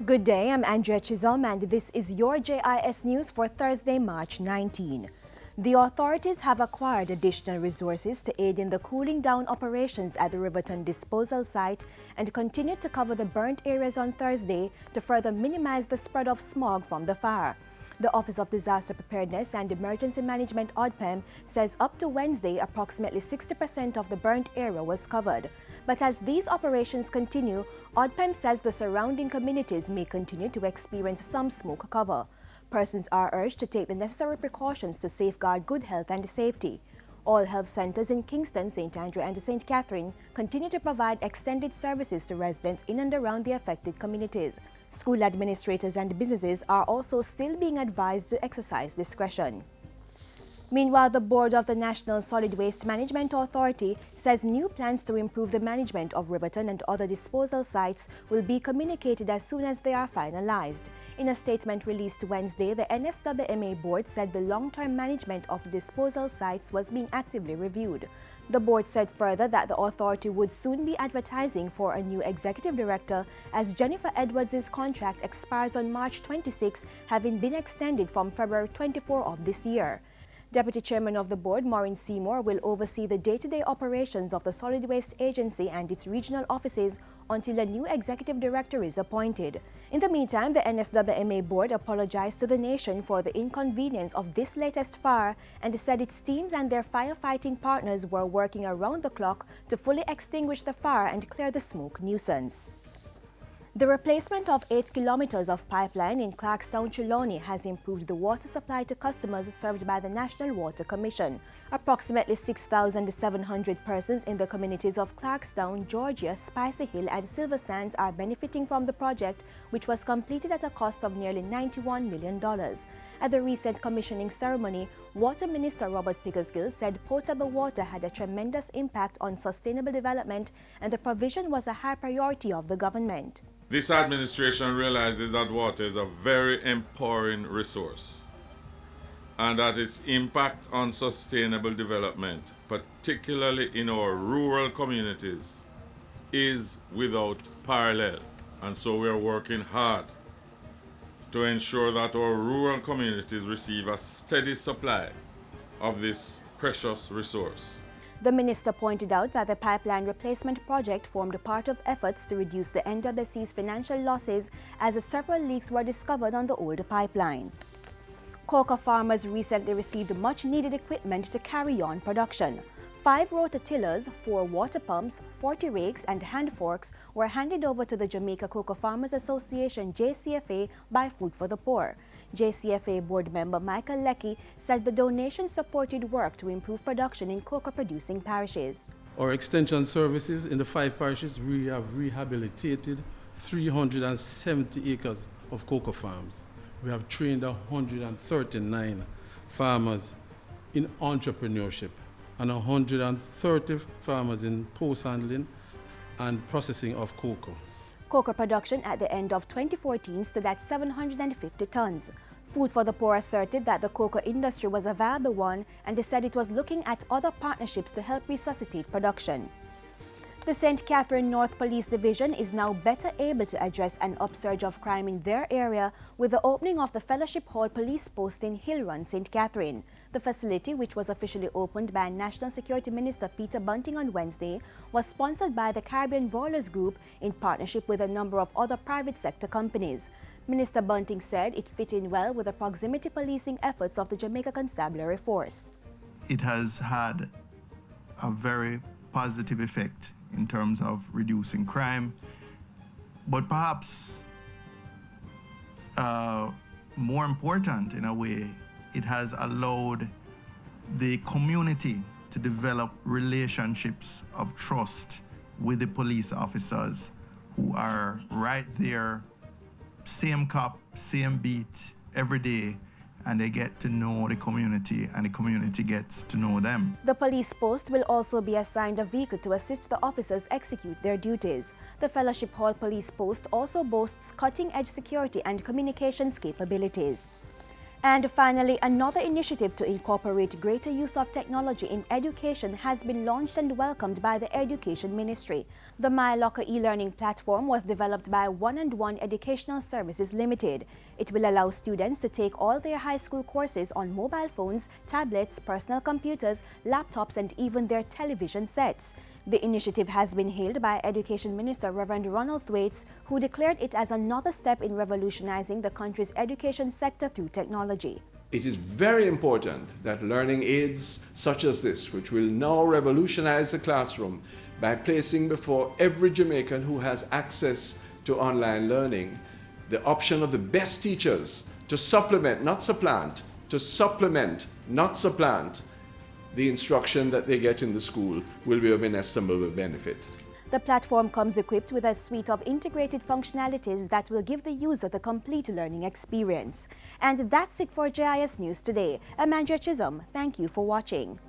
Good day, I'm Andrea Chizom and this is your JIS News for Thursday, March 19. The authorities have acquired additional resources to aid in the cooling down operations at the Riverton disposal site and continue to cover the burnt areas on Thursday to further minimize the spread of smog from the fire. The Office of Disaster Preparedness and Emergency Management (ODPEM) says up to Wednesday, approximately 60% of the burnt area was covered. But as these operations continue, ODPEM says the surrounding communities may continue to experience some smoke cover. Persons are urged to take the necessary precautions to safeguard good health and safety. All health centers in Kingston, St. Andrew and St. Catherine continue to provide extended services to residents in and around the affected communities. School administrators and businesses are also still being advised to exercise discretion. Meanwhile, the board of the National Solid Waste Management Authority says new plans to improve the management of Riverton and other disposal sites will be communicated as soon as they are finalized. In a statement released Wednesday, the NSWMA board said the long-term management of the disposal sites was being actively reviewed. The board said further that the authority would soon be advertising for a new executive director as Jennifer Edwards' contract expires on March 26, having been extended from February 24 of this year. Deputy Chairman of the Board, Maureen Seymour, will oversee the day-to-day operations of the Solid Waste Agency and its regional offices until a new executive director is appointed. In the meantime, the NSWMA Board apologized to the nation for the inconvenience of this latest fire and said its teams and their firefighting partners were working around the clock to fully extinguish the fire and clear the smoke nuisance. The replacement of 8 kilometers of pipeline in Clarkstown, Trelawney has improved the water supply to customers served by the National Water Commission. Approximately 6,700 persons in the communities of Clarkstown, Georgia, Spicy Hill and Silver Sands are benefiting from the project, which was completed at a cost of nearly $91 million. At the recent commissioning ceremony, Water Minister Robert Pickersgill said potable water had a tremendous impact on sustainable development and the provision was a high priority of the government. This administration realizes that water is a very empowering resource and that its impact on sustainable development, particularly in our rural communities, is without parallel. And so we are working hard to ensure that our rural communities receive a steady supply of this precious resource. The minister pointed out that the pipeline replacement project formed part of efforts to reduce the NWC's financial losses as several leaks were discovered on the old pipeline. Cocoa farmers recently received much-needed equipment to carry on production. 5 rototillers, 4 water pumps, 40 rakes and hand forks were handed over to the Jamaica Cocoa Farmers Association JCFA by Food for the Poor. JCFA board member mYLOCKER said the donation supported work to improve production in cocoa-producing parishes. Our extension services in the 5 parishes, we have rehabilitated 370 acres of cocoa farms. We have trained 139 farmers in entrepreneurship and 130 farmers in post-handling and processing of cocoa. Cocoa production at the end of 2014 stood at 750 tons. Food for the Poor asserted that the cocoa industry was a viable one and they said it was looking at other partnerships to help resuscitate production. The St. Catherine North Police Division is now better able to address an upsurge of crime in their area with the opening of the Fellowship Hall Police Post in Hill Run, St. Catherine. The facility, which was officially opened by National Security Minister Peter Bunting on Wednesday, was sponsored by the Caribbean Brawlers Group in partnership with a number of other private sector companies. Minister Bunting said it fit in well with the proximity policing efforts of the Jamaica Constabulary Force. It has had a very positive effect in terms of reducing crime, but perhaps more important in a way, it has allowed the community to develop relationships of trust with the police officers who are right there, same cop, same beat every day, and they get to know the community and the community gets to know them. The police post will also be assigned a vehicle to assist the officers execute their duties. The Fellowship Hall Police Post also boasts cutting-edge security and communications capabilities. And finally, another initiative to incorporate greater use of technology in education has been launched and welcomed by the Education Ministry. The mYLOCKER e-learning platform was developed by 1&1 Educational Services Limited. It will allow students to take all their high school courses on mobile phones, tablets, personal computers, laptops, and even their television sets. The initiative has been hailed by Education Minister Reverend Ronald Thwaites, who declared it as another step in revolutionizing the country's education sector through technology. It is very important that learning aids such as this, which will now revolutionize the classroom by placing before every Jamaican who has access to online learning the option of the best teachers to supplement, not supplant, to supplement, not supplant, the instruction that they get in the school will be of inestimable benefit. The platform comes equipped with a suite of integrated functionalities that will give the user the complete learning experience. And that's it for JIS News today. I'm Andrea Chisholm. Thank you for watching.